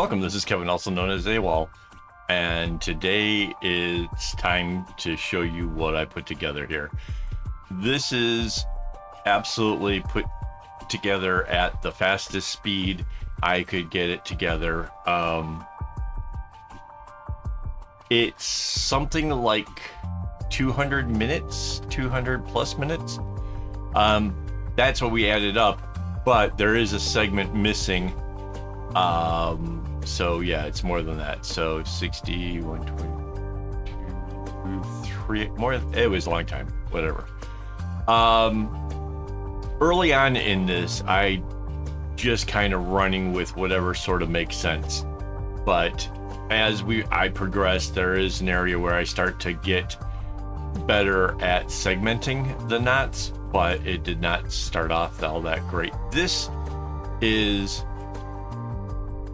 welcome. This is Kevin, also known as AWOL, and today it's time to show you what I put together here. This is absolutely put together at the fastest speed I could get it together. It's something like 200 minutes, 200 plus minutes. That's what we added up, but there is a segment missing. So yeah, it's more than that. So 60, 120, 3, more. It was a long time, whatever. Early on in this, I just kind of running with whatever sort of makes sense. But as I progress, there is an area where I start to get better at segmenting the knots, but it did not start off all that great.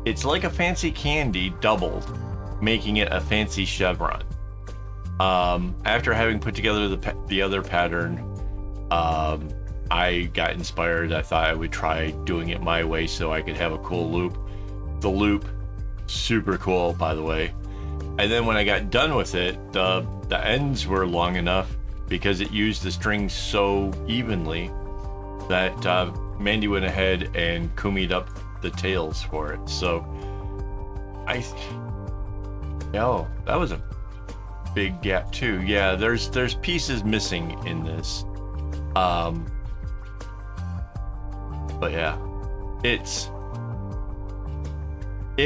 It's like a fancy candy doubled, making it a fancy chevron. After having put together the other pattern, I got inspired. I thought I would try doing it my way so I could have a cool loop. The loop, super cool, by the way. And then when I got done with it, the ends were long enough because it used the strings so evenly that Mandy went ahead and kumied up the tails for it. So that was a big gap too. Yeah, there's pieces missing in this. But yeah, it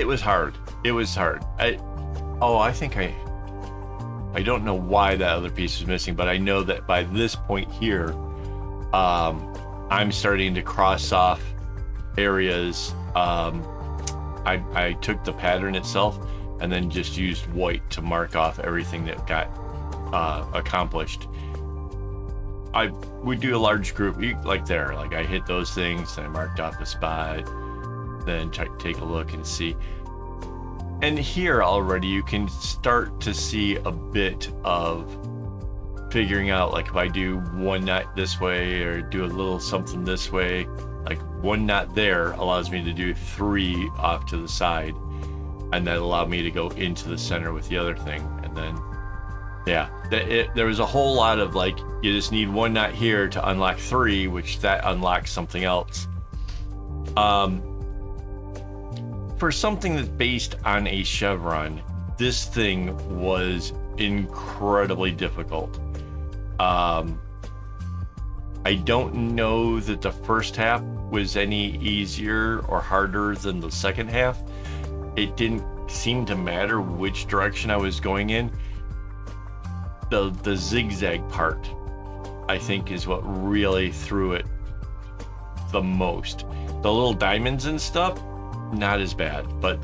was hard. It was hard. I don't know why that other piece was missing, but I know that by this point here, I'm starting to cross off areas. I took the pattern itself and then just used white to mark off everything that got accomplished. I would do a large group like there, like I hit those things and I marked off a spot, then take a look and see. And here already you can start to see a bit of figuring out, like if I do one knot this way or do a little something this way, like one knot there allows me to do 3 off to the side, and that allowed me to go into the center with the other thing. And then yeah, there was a whole lot of like, you just need one knot here to unlock 3, which that unlocks something else. For something that's based on a chevron, this thing was incredibly difficult. I don't know that the first half was any easier or harder than the second half. It didn't seem to matter which direction I was going in. The zigzag part, I think, is what really threw it the most. The little diamonds and stuff, not as bad, but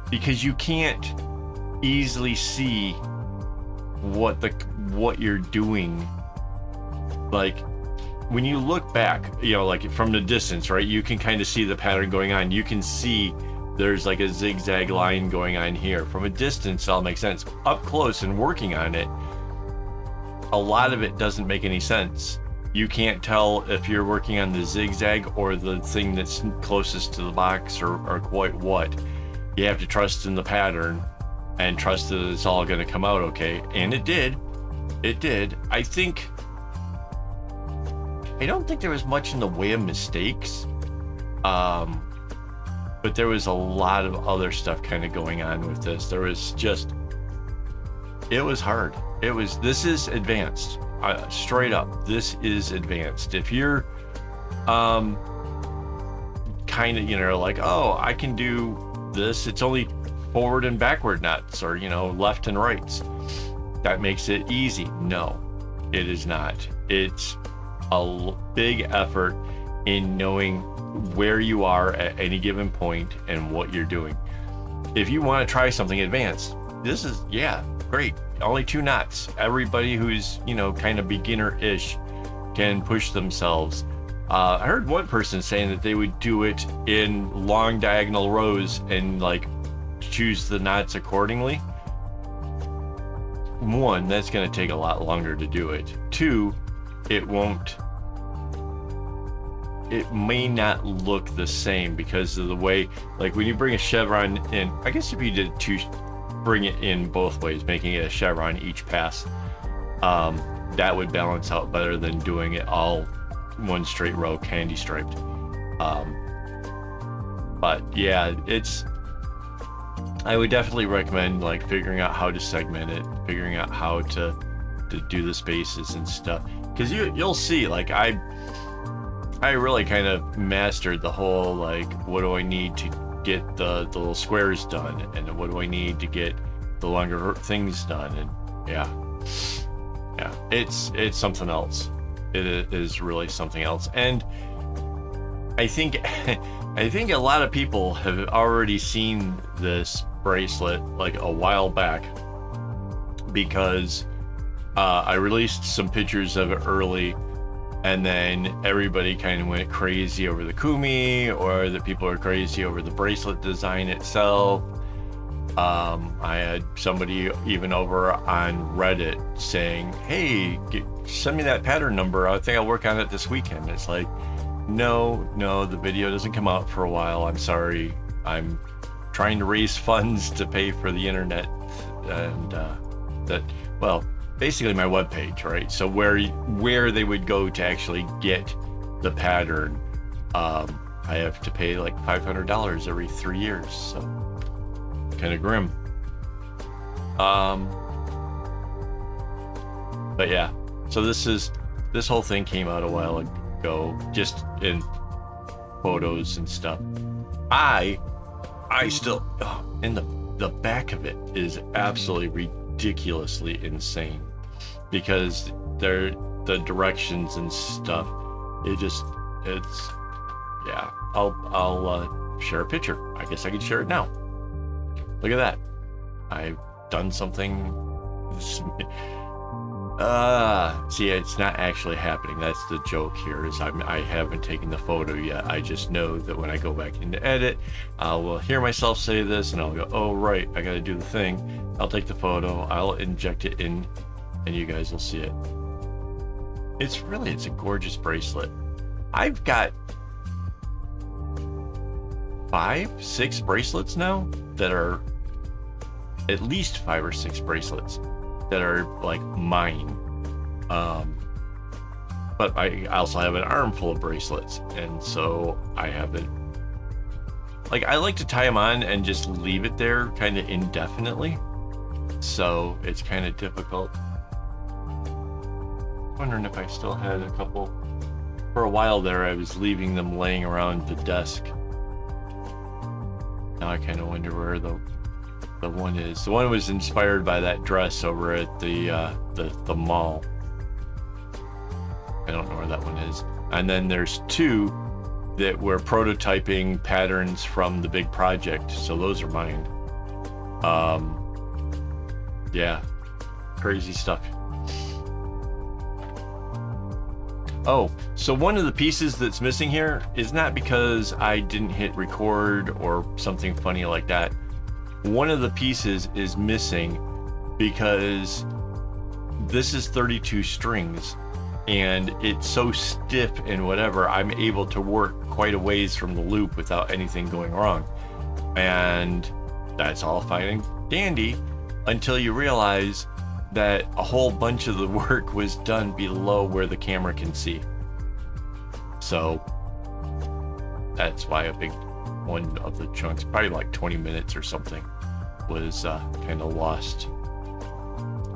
because you can't easily see what you're doing. Like when you look back, like from the distance, right, you can kind of see the pattern going on. You can see there's like a zigzag line going on here. From a distance, it all makes sense. Up close and working on it, a lot of it doesn't make any sense. You can't tell if you're working on the zigzag or the thing that's closest to the box or quite what. You have to trust in the pattern and trust that it's all going to come out okay. And it did. It did. I don't think there was much in the way of mistakes. But there was a lot of other stuff kind of going on with this. There was it was hard. This is advanced. Straight up, this is advanced. If you're kind of, like, oh, I can do this. It's only forward and backward knots or, left and rights. That makes it easy. No, it is not. It's a big effort in knowing where you are at any given point and what you're doing. If you want to try something advanced, this is, great. Only 2 knots. Everybody who's, kind of beginner-ish can push themselves. I heard one person saying that they would do it in long diagonal rows and like choose the knots accordingly. 1, that's going to take a lot longer to do it. 2, it won't it may not look the same because of the way, like when you bring a chevron in, I guess if you did bring it in both ways, making it a chevron each pass, that would balance out better than doing it all one straight row candy striped. But yeah, I would definitely recommend like figuring out how to segment it, figuring out how to do the spaces and stuff, because you'll see, like I really kind of mastered the whole, like, what do I need to get the little squares done, and what do I need to get the longer things done, and yeah, it's something else. It is really something else. And I think a lot of people have already seen this bracelet like a while back, because I released some pictures of it early, and then everybody kind of went crazy over the kumi, or that people are crazy over the bracelet design itself. I had somebody even over on Reddit saying, hey, send me that pattern number, I think I'll work on it this weekend. It's like, no, the video doesn't come out for a while, I'm sorry, I'm trying to raise funds to pay for the internet, and well, basically my webpage, right? So where they would go to actually get the pattern, I have to pay like $500 every 3 years, so kind of grim. But yeah, so this whole thing came out a while ago, just in photos and stuff. I still, in the back of it is absolutely ridiculously insane, because the directions and stuff, it's yeah. I'll share a picture. I guess I can share it now. Look at that. I've done something. See, it's not actually happening. That's the joke here, is I haven't taken the photo yet. I just know that when I go back into edit, I will hear myself say this, and I'll go, oh right, I gotta do the thing. I'll take the photo, I'll inject it in, and you guys will see it. It's a gorgeous bracelet. I've got 5, 6 bracelets now that are, at least 5 or 6 bracelets that are like mine. But I also have an armful of bracelets, and so I haven't, like, I like to tie them on and just leave it there kind of indefinitely, so it's kind of difficult. Wondering if I still had a couple. For a while there, I was leaving them laying around the desk. Now I kind of wonder where the one is. The one was inspired by that dress over at the mall. I don't know where that one is. And then there's 2 that were prototyping patterns from the big project, so those are mine. Yeah, crazy stuff. Oh, so one of the pieces that's missing here is not because I didn't hit record or something funny like that. One of the pieces is missing because this is 32 strings, and it's so stiff and whatever, I'm able to work quite a ways from the loop without anything going wrong. And that's all fine and dandy until you realize that a whole bunch of the work was done below where the camera can see. So that's why a big one of the chunks, probably like 20 minutes or something, was kind of lost.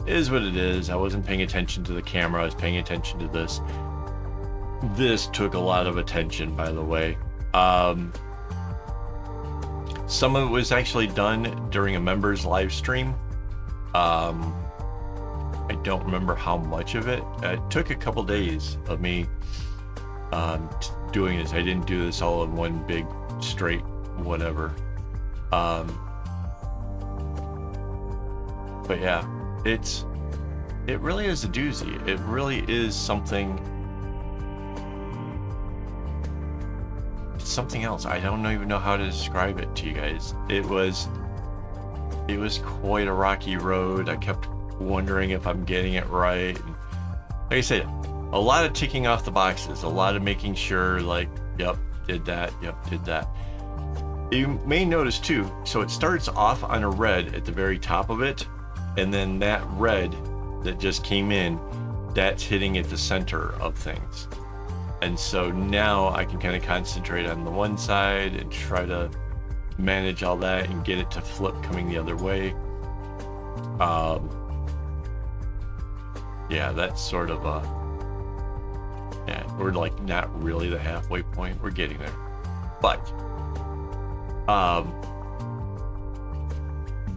It is what it is. I wasn't paying attention to the camera, I was paying attention to this. This took a lot of attention, by the way. Some of it was actually done during a members live stream. I don't remember how much of it. It took a couple days of me doing this. I didn't do this all in one big straight whatever. But yeah, it really is a doozy. It really is something. It's something else. I don't even know how to describe it to you guys. It was quite a rocky road. I kept wondering if I'm getting it right. And like I said, a lot of ticking off the boxes, a lot of making sure, like, Yep, did that. Yep, did that. You may notice too, so it starts off on a red at the very top of it, and then that red that just came in, that's hitting at the center of things. And so now I can kind of concentrate on the one side and try to manage all that and get it to flip coming the other way. Yeah, that's sort of yeah, we're like not really the halfway point. We're getting there. But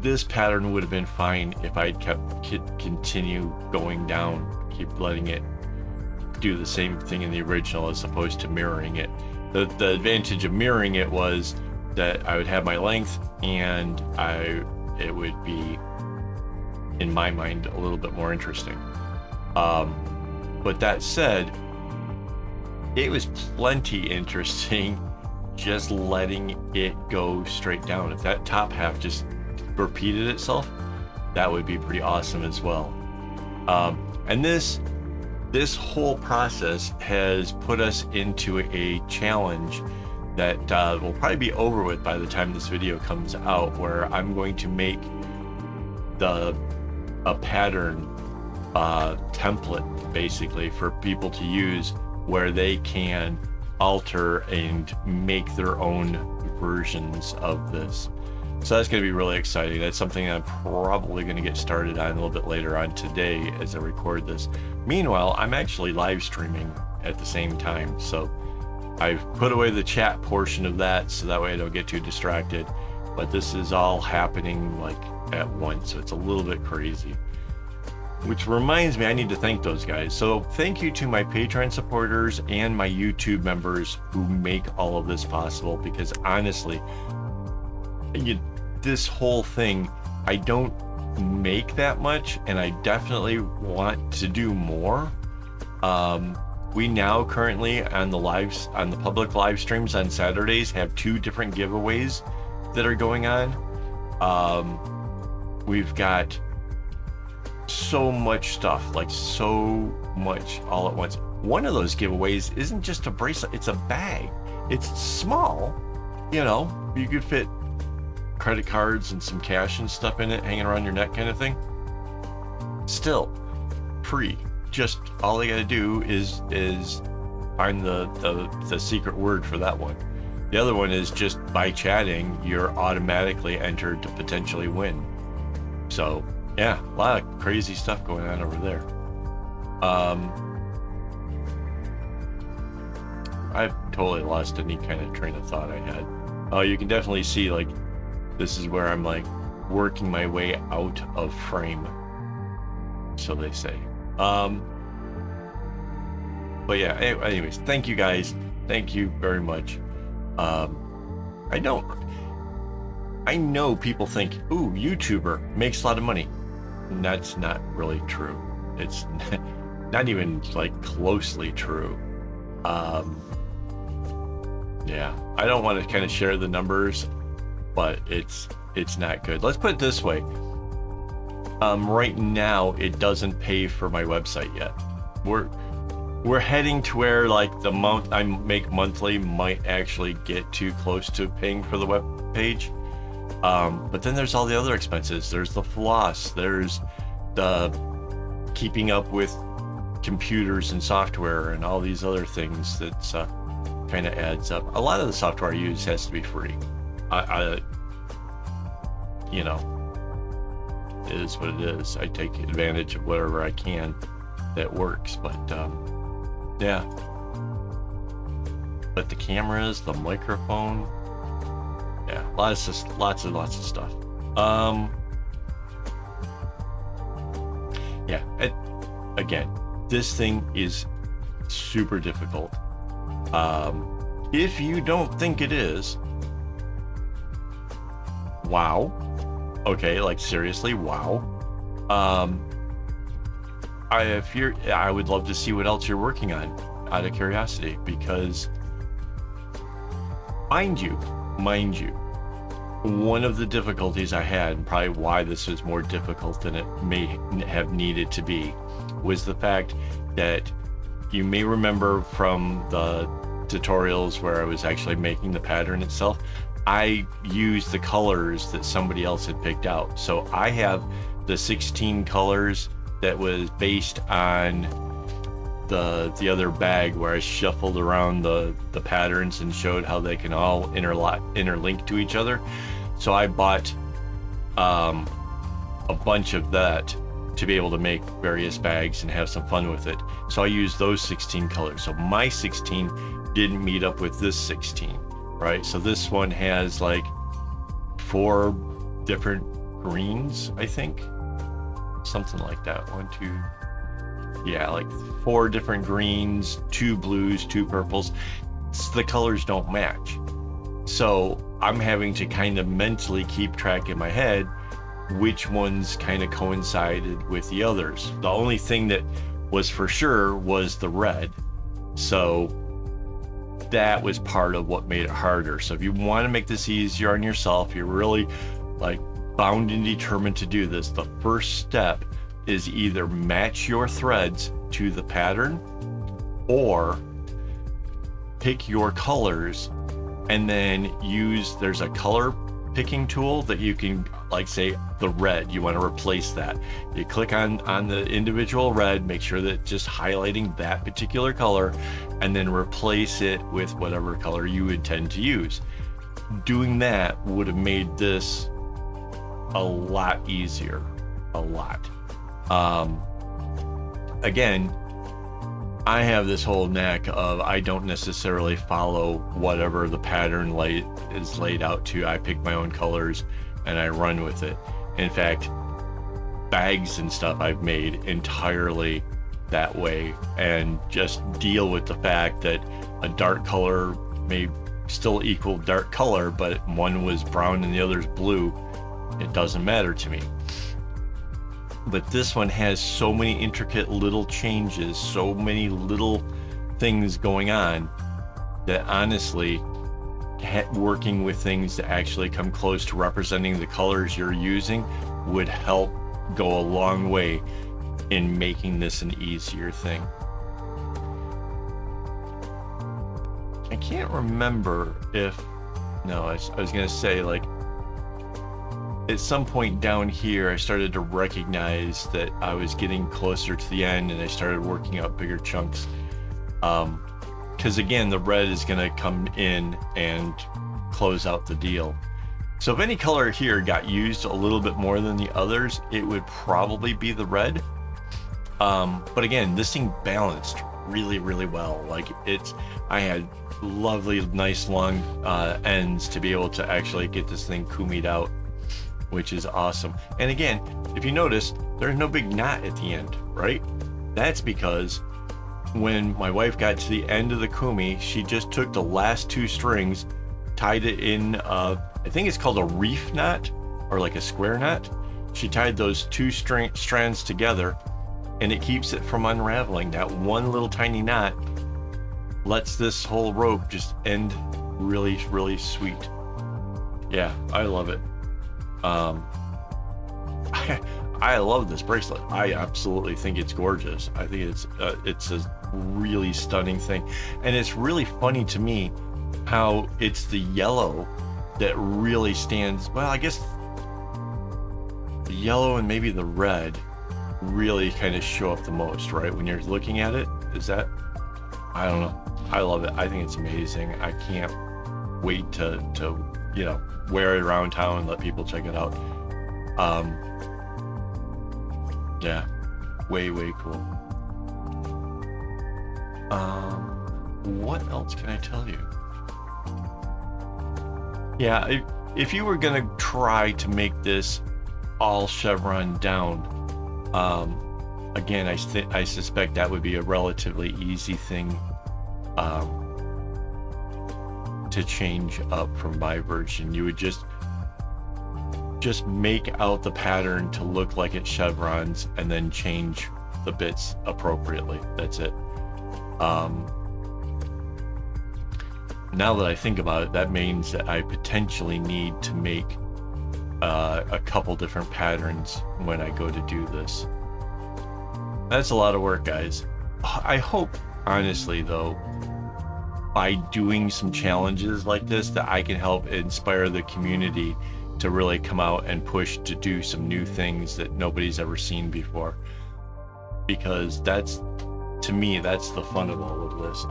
this pattern would have been fine if I'd continue going down, keep letting it do the same thing in the original as opposed to mirroring it. The advantage of mirroring it was that I would have my length and it would be, in my mind, a little bit more interesting. But that said, it was plenty interesting just letting it go straight down. If that top half just repeated itself, that would be pretty awesome as well. And this whole process has put us into a challenge that will probably be over with by the time this video comes out, where I'm going to make a pattern template basically for people to use, where they can alter and make their own versions of this. So that's going to be really exciting. That's something I'm probably going to get started on a little bit later on today as I record this. Meanwhile, I'm actually live streaming at the same time, so I've put away the chat portion of that so that way I don't get too distracted. But this is all happening like at once, so it's a little bit crazy. Which reminds me, I need to thank those guys. So thank you to my Patreon supporters and my YouTube members who make all of this possible, because honestly, this whole thing, I don't make that much, and I definitely want to do more. We now currently on the public live streams on Saturdays have 2 different giveaways that are going on. We've got so much stuff, like so much all at once. One of those giveaways isn't just a bracelet, it's a bag. It's small, you know, you could fit credit cards and some cash and stuff in it hanging around your neck kind of thing. Still free. Just all they gotta do is find the secret word for that one. The other one is just by chatting, you're automatically entered to potentially win. So yeah, a lot of crazy stuff going on over there. I've totally lost any kind of train of thought I had. Oh, you can definitely see, like, this is where I'm like working my way out of frame, so they say. But yeah, anyways, thank you guys. Thank you very much. I know people think, ooh, YouTuber makes a lot of money. And that's not really true. It's not even like closely true. Yeah, I don't want to kind of share the numbers, but it's not good. Let's put it this way. Right now, it doesn't pay for my website yet. We're heading to where like the amount I make monthly might actually get too close to paying for the web page. But then there's all the other expenses. There's the floss. There's the keeping up with computers and software and all these other things that's kind of adds up. A lot of the software I use has to be free. You know, it is what it is. I take advantage of whatever I can that works, but yeah. But the cameras, the microphone, yeah, lots of stuff. Yeah, again, this thing is super difficult. If you don't think it is, wow. Okay, like seriously, wow. I would love to see what else you're working on, out of curiosity, because mind you, one of the difficulties I had, and probably why this is more difficult than it may have needed to be, was the fact that you may remember from the tutorials where I was actually making the pattern itself, I used the colors that somebody else had picked out. So I have the 16 colors that was based on the other bag, where I shuffled around the patterns and showed how they can all interlink to each other. So I bought a bunch of that to be able to make various bags and have some fun with it. So I used those 16 colors. So my 16 didn't meet up with this 16, right? So this one has like 4 different greens, I think, something like that. 1, 2, yeah, like 4 different greens, 2 blues, 2 purples. The colors don't match. So I'm having to kind of mentally keep track in my head which ones kind of coincided with the others. The only thing that was for sure was the red. So that was part of what made it harder. So if you want to make this easier on yourself, you're really like bound and determined to do this, the first step is either match your threads to the pattern or pick your colors and then there's a color picking tool that you can, like say the red, you want to replace that. You click on the individual red, make sure that just highlighting that particular color, and then replace it with whatever color you intend to use. Doing that would have made this a lot easier, a lot. Again, I have this whole knack of I don't necessarily follow whatever the pattern is laid out to. I pick my own colors and I run with it. In fact, bags and stuff I've made entirely that way, and just deal with the fact that a dark color may still equal dark color, but one was brown and the other's blue. It doesn't matter to me. But this one has so many intricate little changes, so many little things going on, that honestly, working with things that actually come close to representing the colors you're using would help go a long way in making this an easier thing. I can't remember if, no, I was gonna say, like, at some point down here, I started to recognize that I was getting closer to the end and I started working out bigger chunks. Because again, the red is gonna come in and close out the deal. So if any color here got used a little bit more than the others, it would probably be the red. But again, this thing balanced really, really well. Like I had lovely, nice long ends to be able to actually get this thing kumi'd out, which is awesome. And again, if you notice, there's no big knot at the end, right? That's because when my wife got to the end of the kumi, she just took the last 2 strings, tied it in, I think it's called a reef knot, or like a square knot. She tied those 2 strands together, and it keeps it from unraveling. That one little tiny knot lets this whole rope just end really, really sweet. Yeah, I love it. I love this bracelet. I absolutely think it's gorgeous. I think it's a really stunning thing, and it's really funny to me how it's the yellow that really stands. Well, I guess the yellow and maybe the red really kind of show up the most, right? When you're looking at it, is that? I don't know. I love it. I think it's amazing. I can't wait to wear it around town and let people check it out. Yeah, way cool. What else can I tell you? Yeah, if you were gonna try to make this all chevron down, again, I suspect that would be a relatively easy thing to change up from my version. You would just make out the pattern to look like it chevrons and then change the bits appropriately. That's it. Now that I think about it, that means that I potentially need to make a couple different patterns when I go to do this. That's a lot of work, guys. I hope, honestly, though, by doing some challenges like this that I can help inspire the community to really come out and push to do some new things that nobody's ever seen before. Because that's, to me, that's the fun of all of this.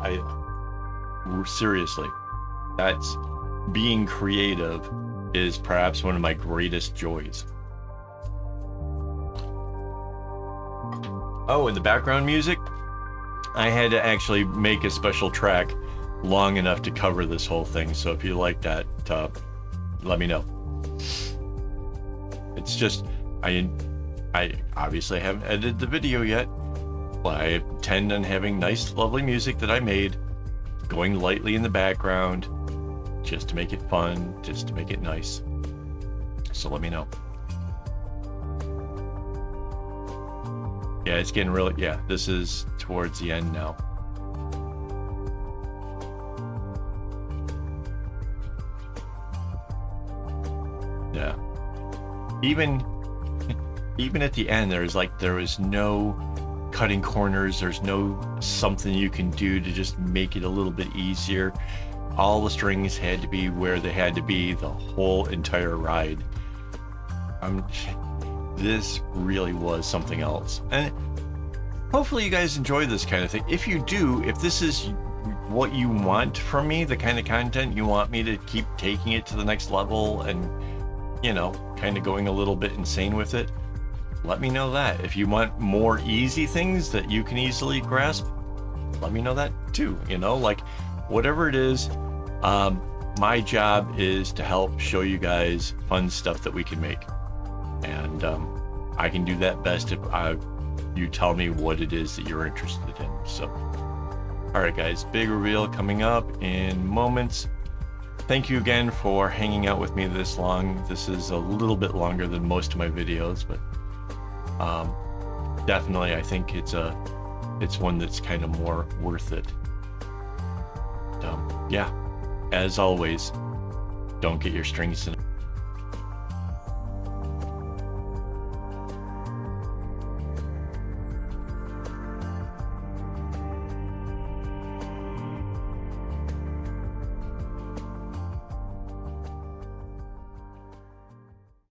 Seriously, that's being creative is perhaps one of my greatest joys. Oh, and the background music, I had to actually make a special track long enough to cover this whole thing. So if you like that, let me know. It's just, I obviously haven't edited the video yet, but I intend on having nice, lovely music that I made going lightly in the background just to make it fun, just to make it nice. So let me know. Yeah, it's getting really, yeah, this is towards the end now. Yeah. Even at the end, there was no cutting corners. There's no something you can do to just make it a little bit easier. All the strings had to be where they had to be the whole entire ride. This really was something else. And hopefully you guys enjoy this kind of thing. If you do, if this is what you want from me, the kind of content you want me to keep taking it to the next level and, you know, kind of going a little bit insane with it, let me know that. If you want more easy things that you can easily grasp, let me know that too. You know, like whatever it is, my job is to help show you guys fun stuff that we can make. And I can do that best if you tell me what it is that you're interested in. So, all right, guys, big reveal coming up in moments. Thank you again for hanging out with me this long. This is a little bit longer than most of my videos, but definitely I think it's one that's kind of more worth it. Yeah, as always, don't get your strings tonight.